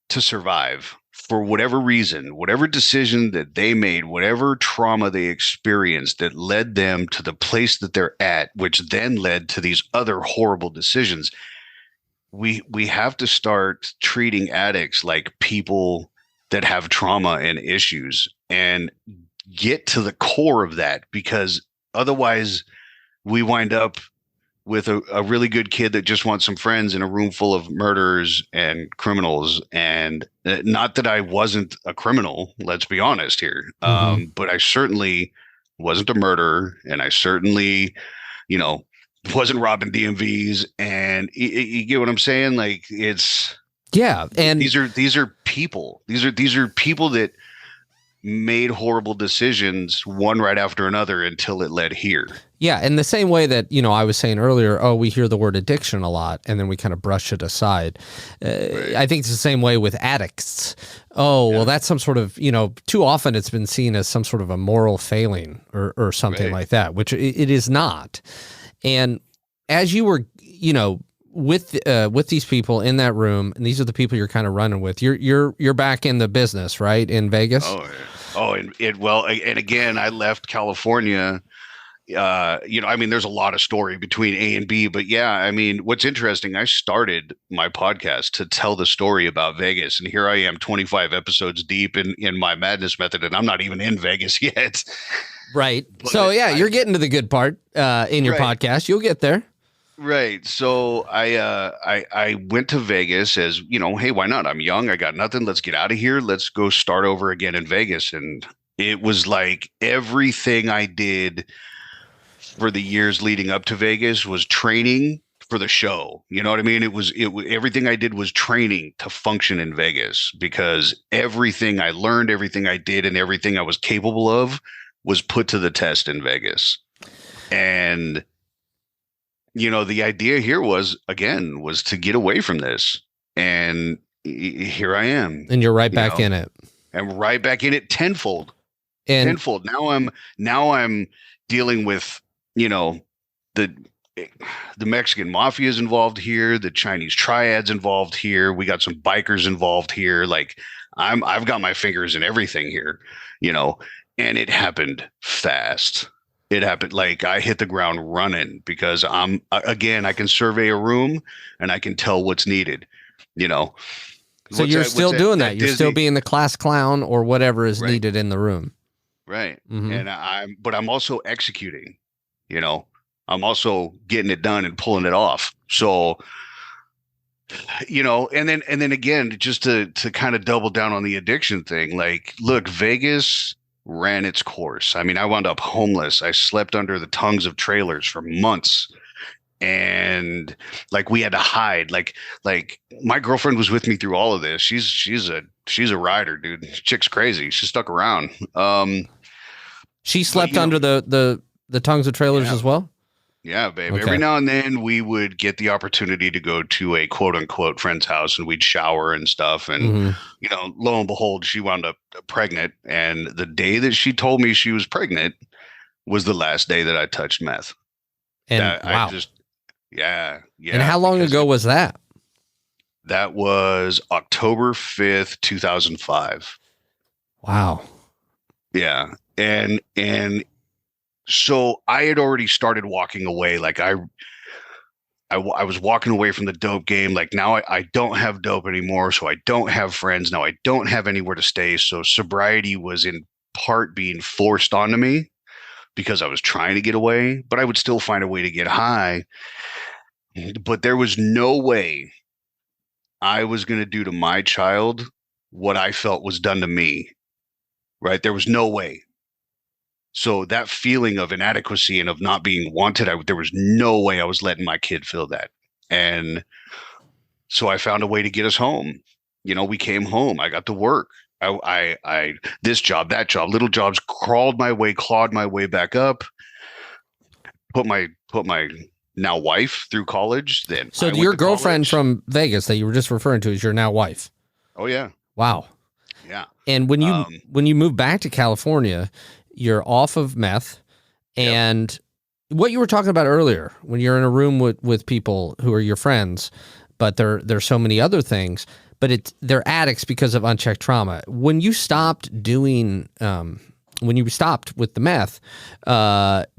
to survive for whatever reason, whatever decision that they made, whatever trauma they experienced that led them to the place that they're at, which then led to these other horrible decisions. We have to start treating addicts like people that have trauma and issues and get to the core of that, because otherwise we wind up with a really good kid that just wants some friends in a room full of murderers and criminals. And not that I wasn't a criminal, let's be honest here. But I certainly wasn't a murderer, and I certainly, wasn't robbing DMVs. And you get what I'm saying? Like, Yeah, and these are people. These are people that made horrible decisions one right after another until it led here. yeah, in the same way that, I was saying earlier, oh, we hear the word addiction a lot and then we kind of brush it aside. Right. I think it's the same way with addicts. Oh, well, that's some sort of, too often it's been seen as some sort of a moral failing or something Right. like that, which it is not. And as you were, with these people in that room, and these are the people you're kind of running with, you're back in the business, right? In Vegas? Oh, yeah. Oh, and again, I left California. I mean, there's a lot of story between A and B, but yeah, I mean, what's interesting, I started my podcast to tell the story about Vegas, and here I am 25 episodes deep in my madness method, and I'm not even in Vegas yet. Right. But So yeah, you're getting to the good part in your Right. podcast. You'll get there. Right. So I went to Vegas as, hey, why not? I'm young. I got nothing. Let's get out of here. Let's go start over again in Vegas. And it was like everything I did for the years leading up to Vegas was training for the show. You know what I mean? Everything I did was training to function in Vegas, because everything I learned, everything I did, and everything I was capable of was put to the test in Vegas. And the idea here was to get away from this. And here I am. And you're right back in it. I'm right back in it tenfold. And Tenfold. Now I'm dealing with, the Mexican mafia is involved here, the Chinese triads involved here. We got some bikers involved here. Like, I've got my fingers in everything here, and it happened fast. It happened. Like I hit the ground running because again, I can survey a room and I can tell what's needed. You know, So you're what's still doing that. that You're still Disney? being the class clown or whatever is Right. needed in the room. Right. Hmm. And but I'm also executing, you know, I'm also getting it done and pulling it off. So, and then again, just to kind of double down on the addiction thing, like, look, Vegas ran its course. I mean, I wound up homeless. I slept under the tongues of trailers for months. And like we had to hide. Like my girlfriend was with me through all of this. She's a rider, dude. Chick's crazy. She stuck around. She But slept under the tongues of trailers yeah, as well. yeah, babe. Every Okay. now and then we would get the opportunity to go to a quote unquote friend's house and we'd shower and stuff. And, Hmm. lo and behold, she wound up pregnant. And the day that she told me she was pregnant was the last day that I touched meth. And That I wow. just, yeah, And yeah, how long because ago was that? that was October 5th, 2005. Wow. Yeah. And so I had already started walking away. Like I was walking away from the dope game. Like now I don't have dope anymore. So I don't have friends. Now I don't have anywhere to stay. So sobriety was in part being forced onto me because I was trying to get away, but I would still find a way to get high. But there was no way I was going to do to my child what I felt was done to me. Right. There was no way. So that feeling of inadequacy and of not being wanted, there was no way I was letting my kid feel that. And so I found a way to get us home. We came home. I got to work. This job, that job, little jobs, clawed my way back up. Put my now wife through college. Then So I went your to girlfriend college. from Vegas that you were just referring to is your now wife. Oh yeah, Wow. yeah. And when you move back to California, you're off of meth, Yep. and what you were talking about earlier, when you're in a room with people who are your friends, but there's so many other things, but they're addicts because of unchecked trauma. When you stopped when you stopped with the meth,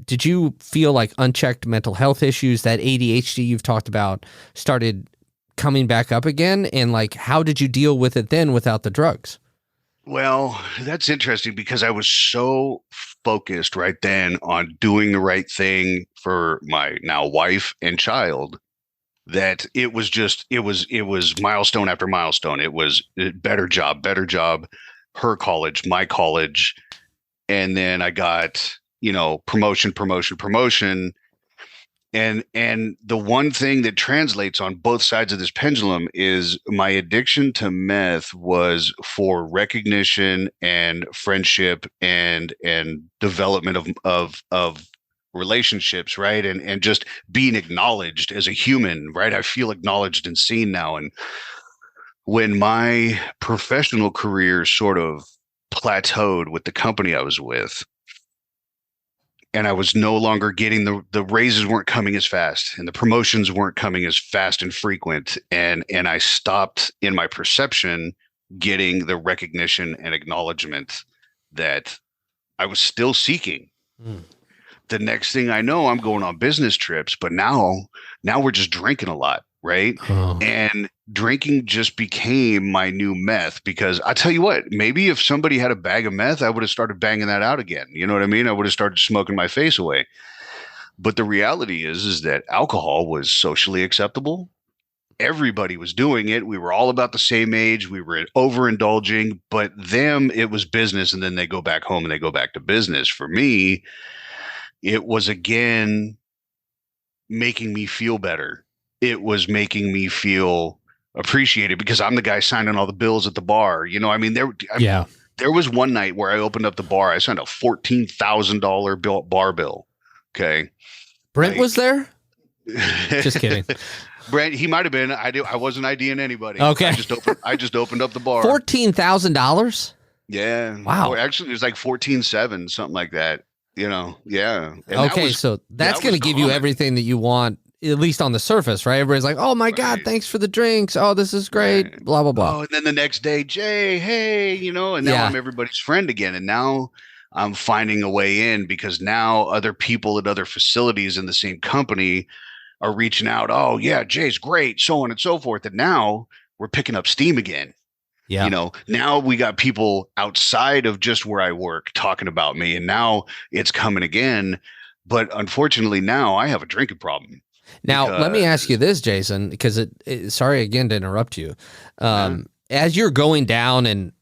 did you feel like unchecked mental health issues, that ADHD you've talked about, started coming back up again? And like, how did you deal with it then without the drugs? Well, that's interesting because I was so focused right then on doing the right thing for my now wife and child that it was milestone after milestone. It was better job, her college, my college, and then I got, promotion. And the one thing that translates on both sides of this pendulum is my addiction to meth was for recognition and friendship and development of relationships, right? And just being acknowledged as a human, right? I feel acknowledged and seen now. And when my professional career sort of plateaued with the company I was with, and I was no longer getting the raises weren't coming as fast and the promotions weren't coming as fast and frequent. And I stopped in my perception getting the recognition and acknowledgement that I was still seeking. Mm. The next thing I know, I'm going on business trips, but now we're just drinking a lot, right? Oh. And drinking just became my new meth because I tell you what, maybe if somebody had a bag of meth, I would have started banging that out again. You know what I mean? I would have started smoking my face away. But the reality is that alcohol was socially acceptable. Everybody was doing it. We were all about the same age. We were overindulging, but them, it was business. And then they go back home and they go back to business. For me, it was again making me feel better. It was making me feel appreciated because I'm the guy signing all the bills at the bar. I mean, Yeah. there was one night where I opened up the bar. I signed a $14,000 bar bill. Okay. Brent was there? Just kidding. Brent, he might have been. I wasn't IDing anybody. Okay. I just opened up the bar. $14,000? Yeah. Wow. Or actually it was like 14.7, something like that. Yeah. And Okay, so that's going to give you everything that you want, at least on the surface, right? Everybody's like, oh my God, Right. thanks for the drinks. Oh, this is great. Right. Blah, blah, blah. Oh, and then the next day, Jay, hey, and now Yeah. I'm everybody's friend again. And now I'm finding a way in because now other people at other facilities in the same company are reaching out. Oh yeah, Jay's great, so on and so forth. And now we're picking up steam again. Yeah. Now we got people outside of just where I work talking about me, and now it's coming again. But unfortunately, now I have a drinking problem Now, let me ask you because, this, Jason, because sorry again to interrupt you. yeah. As you're going down and,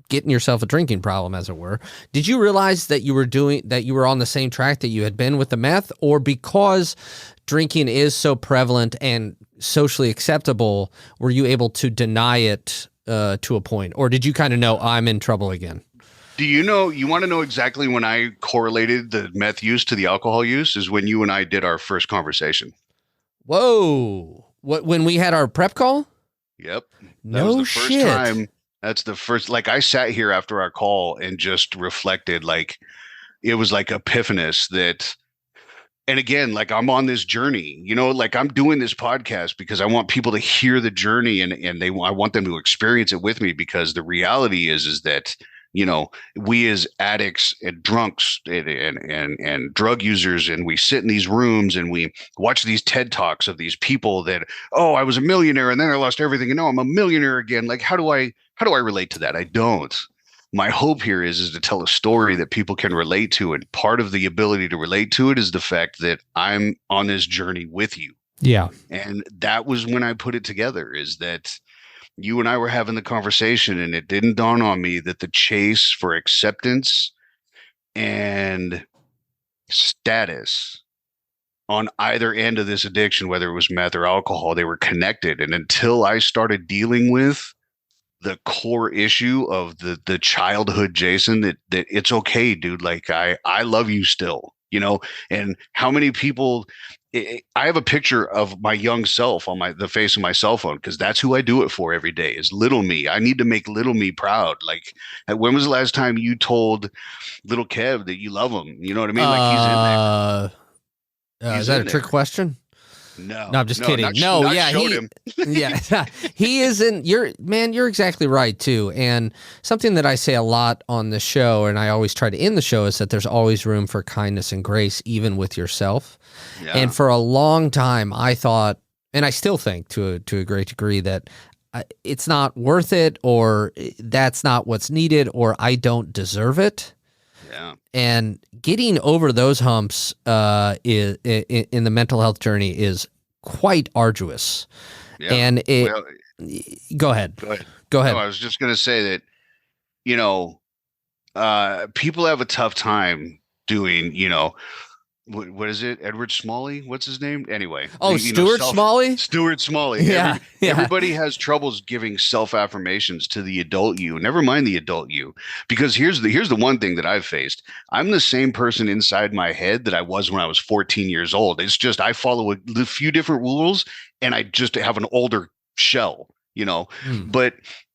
getting yourself a drinking problem, as it were, did you realize that you were on the same track that you had been with the meth, or because drinking is so prevalent and socially acceptable, were you able to deny it to a point, or did you kind of know I'm in trouble again? Do you want to know exactly when I correlated the meth use to the alcohol use is when you and I did our first conversation. Whoa. What, when we had our prep call? Yep. That was No the first shit. time. That's the first, like I sat here after our call and just reflected, like it was like epiphanous that, and again, like I'm on this journey, like I'm doing this podcast because I want people to hear the journey and I want them to experience it with me because the reality is that, we as addicts and drunks and drug users, and we sit in these rooms and we watch these TED Talks of these people that, oh, I was a millionaire and then I lost everything and now I'm a millionaire again. Like, how do I relate to that? I don't. My hope here is to tell a story that people can relate to, and part of the ability to relate to it is the fact that I'm on this journey with you. Yeah. And that was when I put it together, is that you and I were having the conversation and it didn't dawn on me that the chase for acceptance and status on either end of this addiction, whether it was meth or alcohol, they were connected. And until I started dealing with the core issue of the childhood Jason, that it's okay, dude. Like I love you still, and how many people I have a picture of my young self on the face of my cell phone because that's who I do it for every day is little me. I need to make little me proud. Like, when was the last time you told little Kev that you love him? You know what I mean? Like he's in there. Is He's that a in trick there. question? No, No, I'm just no, kidding. No, not yeah, showed him. yeah, he isn't. You're exactly right too. And something that I say a lot on the show, and I always try to end the show, is that there's always room for kindness and grace, even with yourself. Yeah, And for a long time, I thought, and I still think to a great degree, that it's not worth it, or that's not what's needed, or I don't deserve it. yeah, And getting over those humps is in the mental health journey is quite arduous. yeah. And Well, go ahead. go ahead. Go No, ahead. I was just gonna say that, you know, people have a tough time doing, what is it? Edward Smalley? What's his name? Anyway, Oh, Stuart Smalley? Stuart Smalley. Yeah. Yeah. Everybody has troubles giving self affirmations to the adult you. Never mind the adult you, because here's the one thing that I've faced. I'm the same person inside my head that I was when I was 14 years old. It's just I follow a few different rules, and I just have an older shell. Hmm. But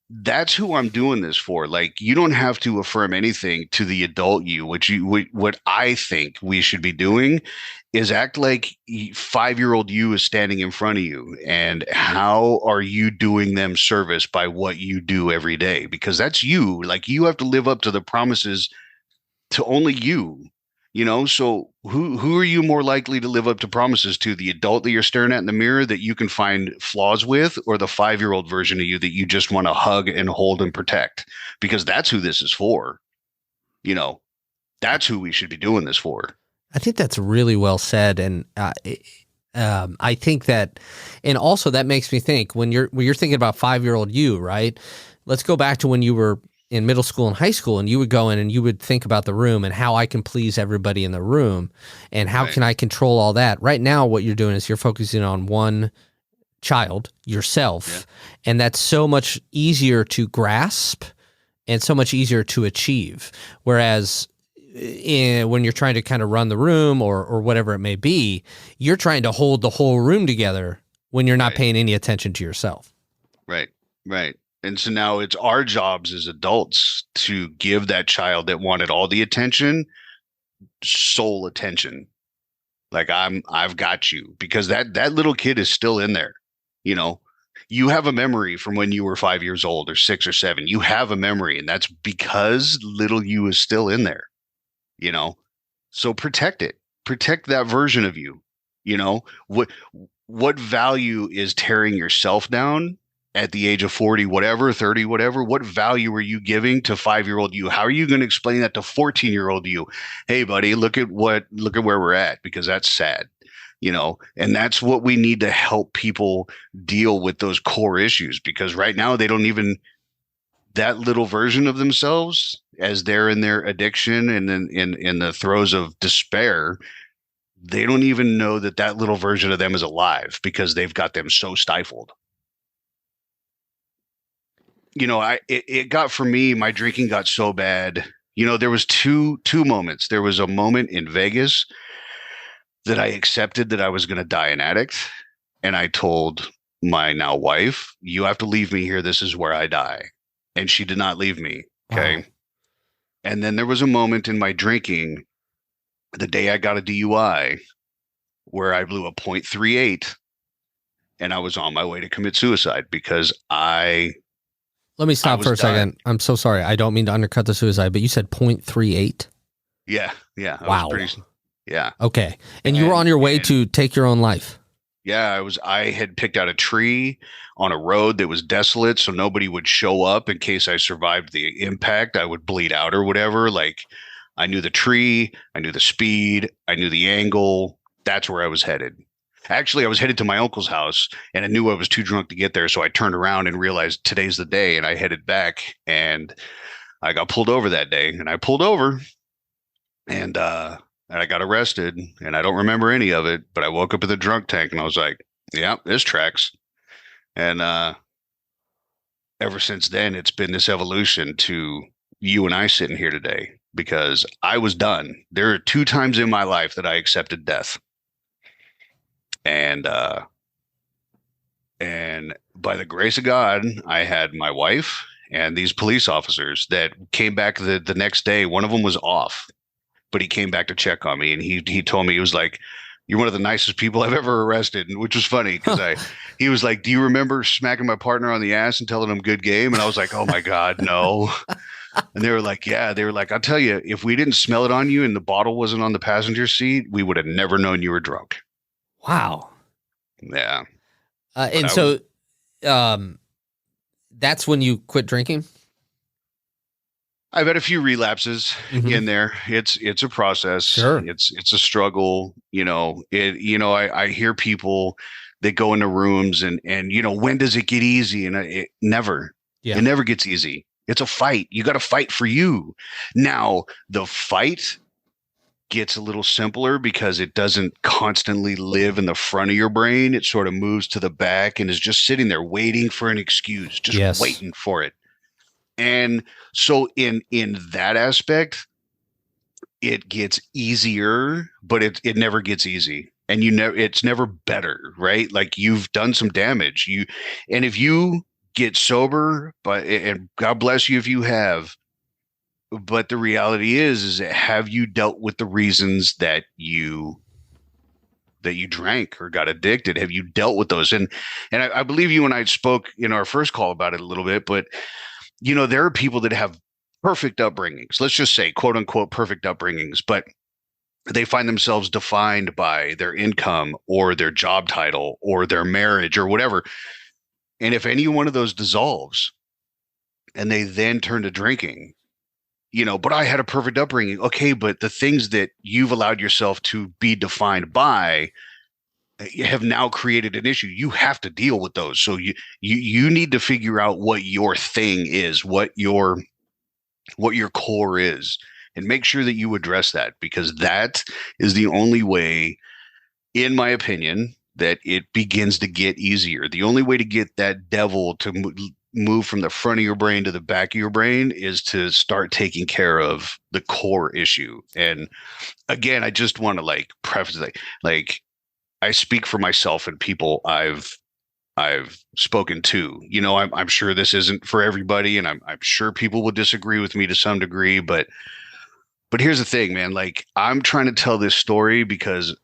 that's who I'm doing this for. Like, you don't have to affirm anything to the adult you. What I think we should be doing is act like 5-year-old you is standing in front of you, and how are you doing them service by what you do every day? Because that's you. Like, you have to live up to the promises to only you. So who are you more likely to live up to promises to, the adult that you're staring at in the mirror that you can find flaws with, or the 5-year-old version of you that you just want to hug and hold and protect? Because that's who this is for. you know that's who we should be doing this for. I think that's really well said, and I think that, and also that makes me think when you're thinking about 5-year-old you, right? Let's go back to when you were in middle school and high school, and you would go in and you would think about the room and how I can please everybody in the room, and how Right. can I control all that. Right now, what you're doing is you're focusing on one child, yourself, and that's so much easier to grasp and so much easier to achieve. Whereas when you're trying to kind of run the room or whatever it may be, you're trying to hold the whole room together when you're not Right. paying any attention to yourself. Right. And so now it's our jobs as adults to give that child that wanted all the attention, sole attention. Like, I've got you, because that little kid is still in there. You know, You have a memory from when you were 5 years old or 6 or 7. You have a memory, and that's because little you is still in there, you know? So protect it. Protect that version of you. You know, what value is tearing yourself down at the age of 40, whatever, 30, whatever? What value are you giving to 5 year old you? How are you going to explain that to 14-year-old you? Hey, buddy, look at where we're at, because that's sad. And that's what we need to help people deal with, those core issues, because right now they don't even, that little version of themselves, as they're in their addiction and then in the throes of despair, they don't even know that that little version of them is alive, because they've got them so stifled. It got, for me, my drinking got so bad. There was two moments. There was a moment in Vegas that I accepted that I was going to die an addict, and I told my now wife, "You have to leave me here. This is where I die." And she did not leave me. Okay. Wow. And then there was a moment in my drinking, the day I got a DUI, where I blew a .38, and I was on my way to commit suicide because Let me stop for a second. I'm so sorry. I don't mean to undercut the suicide, but you said .38? Yeah. Yeah. Wow. Yeah. Okay. And you were on your way to take your own life. Yeah, I had picked out a tree on a road that was desolate, so nobody would show up in case I survived the impact. I would bleed out or whatever. Like, I knew the tree, I knew the speed, I knew the angle. That's where I was headed. Actually, I was headed to my uncle's house, and I knew I was too drunk to get there, so I turned around and realized today's the day, and I headed back, and I got pulled over that day, and I pulled over, and I got arrested, and I don't remember any of it, but I woke up in the drunk tank, and I was like, yeah, this tracks. And ever since then, it's been this evolution to you and I sitting here today, because I was done. There are 2 times in my life that I accepted death. And by the grace of God, I had my wife and these police officers that came back the next day. One of them was off, but he came back to check on me, and he told me, he was like, "You're one of the nicest people I've ever arrested," which was funny, because he was like, "Do you remember smacking my partner on the ass and telling him good game?" And I was like, "Oh my God, no." And they were like, "Yeah." They were like, "I'll tell you, if we didn't smell it on you and the bottle wasn't on the passenger seat, we would have never known you were drunk." Wow. Yeah. And so that's when you quit drinking? I've had a few relapses in there. It's a process. Sure. It's a struggle. I hear people that go into rooms and when does it get easy? And it never. Yeah. It never gets easy. It's a fight. You got to fight for you. Now, the fight gets a little simpler because it doesn't constantly live in the front of your brain. It sort of moves to the back and is just sitting there waiting for an excuse, just waiting for it. And so in that aspect, it gets easier, but it never gets easy. And it's never better, right? Like, you've done some damage. And if you get sober, and God bless you if you have, but the reality is that, have you dealt with the reasons that you drank or got addicted? Have you dealt with those? And I believe you and I spoke in our first call about it a little bit, but there are people that have perfect upbringings. Let's just say, quote unquote, perfect upbringings, but they find themselves defined by their income or their job title or their marriage or whatever. And if any one of those dissolves and they then turn to drinking, but I had a perfect upbringing. Okay, but the things that you've allowed yourself to be defined by have now created an issue. You have to deal with those. So you need to figure out what your thing is, what your core is, and make sure that you address that, because that is the only way, in my opinion, that it begins to get easier. The only way to get that devil to move from the front of your brain to the back of your brain is to start taking care of the core issue. And again, I just want to preface like I speak for myself and people I've spoken to. I'm sure this isn't for everybody, and I'm sure people will disagree with me to some degree, but here's the thing, man. Like, I'm trying to tell this story because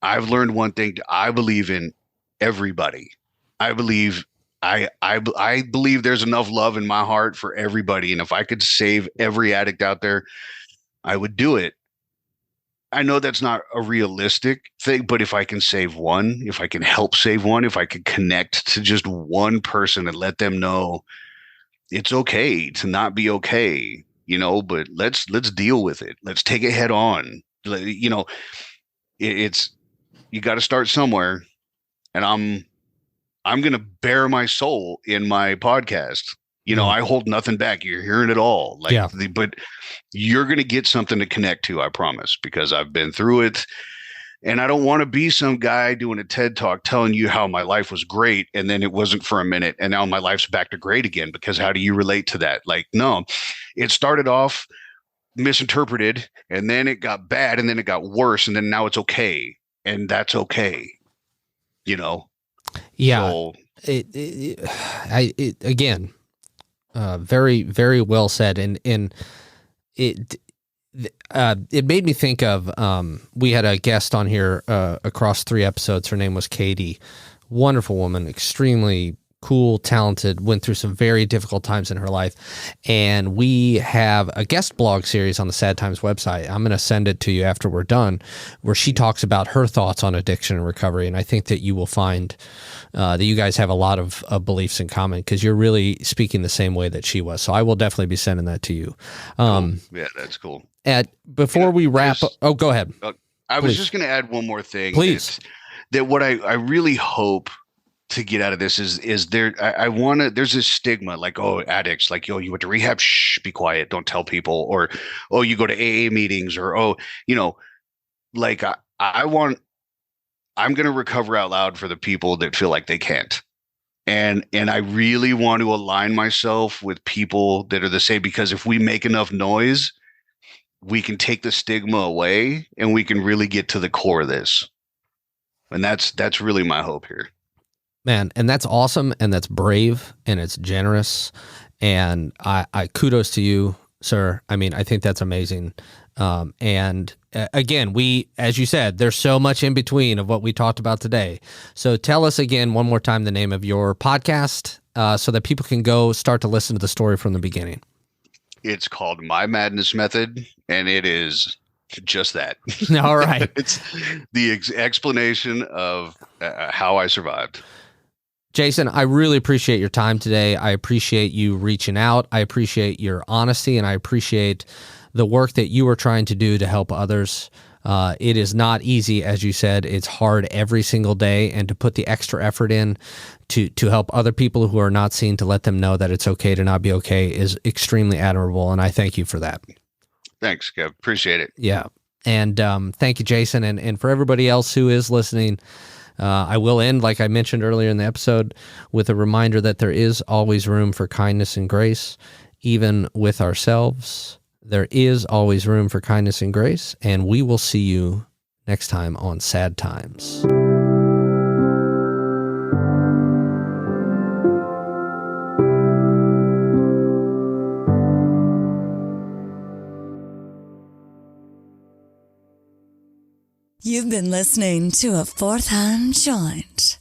I've learned one thing. I believe in everybody. I believe I believe there's enough love in my heart for everybody, and if I could save every addict out there, I would do it. I know that's not a realistic thing, but if I can save one, if I can help save one, if I could connect to just one person and let them know it's okay to not be okay, but let's deal with it. Let's take it head on. It's you got to start somewhere, and I'm going to bare my soul in my podcast. I hold nothing back. You're hearing it all. But you're going to get something to connect to, I promise, because I've been through it. And I don't want to be some guy doing a TED talk telling you how my life was great and then it wasn't for a minute and now my life's back to great again, because how do you relate to that? Like, no, it started off misinterpreted and then it got bad and then it got worse and then now it's okay. And that's okay. Yeah. So, again, very, very well said. And it made me think of, we had a guest on here across 3 episodes. Her name was Katie. Wonderful woman, extremely cool, talented, went through some very difficult times in her life. And we have a guest blog series on the Sad Times website. I'm going to send it to you after we're done, where she talks about her thoughts on addiction and recovery. And I think that you will find that you guys have a lot of beliefs in common, because you're really speaking the same way that she was. So I will definitely be sending that to you. cool. Yeah, that's cool. Before we wrap up, go ahead. I was just going to add one more thing. Please. That what I really hope to get out of this is there. There's this stigma like, oh, addicts, like, yo, you went to rehab, shh, be quiet, don't tell people, or, oh, you go to AA meetings, or, oh, like I'm going to recover out loud for the people that feel like they can't. And I really want to align myself with people that are the same, because if we make enough noise, we can take the stigma away and we can really get to the core of this. And that's really my hope here. Man, and that's awesome, and that's brave, and it's generous, and I kudos to you, sir. I mean, I think that's amazing. And again, as you said, there's so much in between of what we talked about today. So tell us again one more time the name of your podcast, so that people can go start to listen to the story from the beginning. It's called My Madness Method, and it is just that. All right. It's the explanation of how I survived. Jason, I really appreciate your time today. I appreciate you reaching out. I appreciate your honesty, and I appreciate the work that you are trying to do to help others. It is not easy, as you said. It's hard every single day, and to put the extra effort in to help other people who are not seen, to let them know that it's okay to not be okay, is extremely admirable, and I thank you for that. Thanks, Kev. Appreciate it. Yeah. And thank you, Jason. And for everybody else who is listening, I will end, like I mentioned earlier in the episode, with a reminder that there is always room for kindness and grace, even with ourselves. There is always room for kindness and grace, and we will see you next time on Sad Times. You've been listening to A Fourth Hand Joint.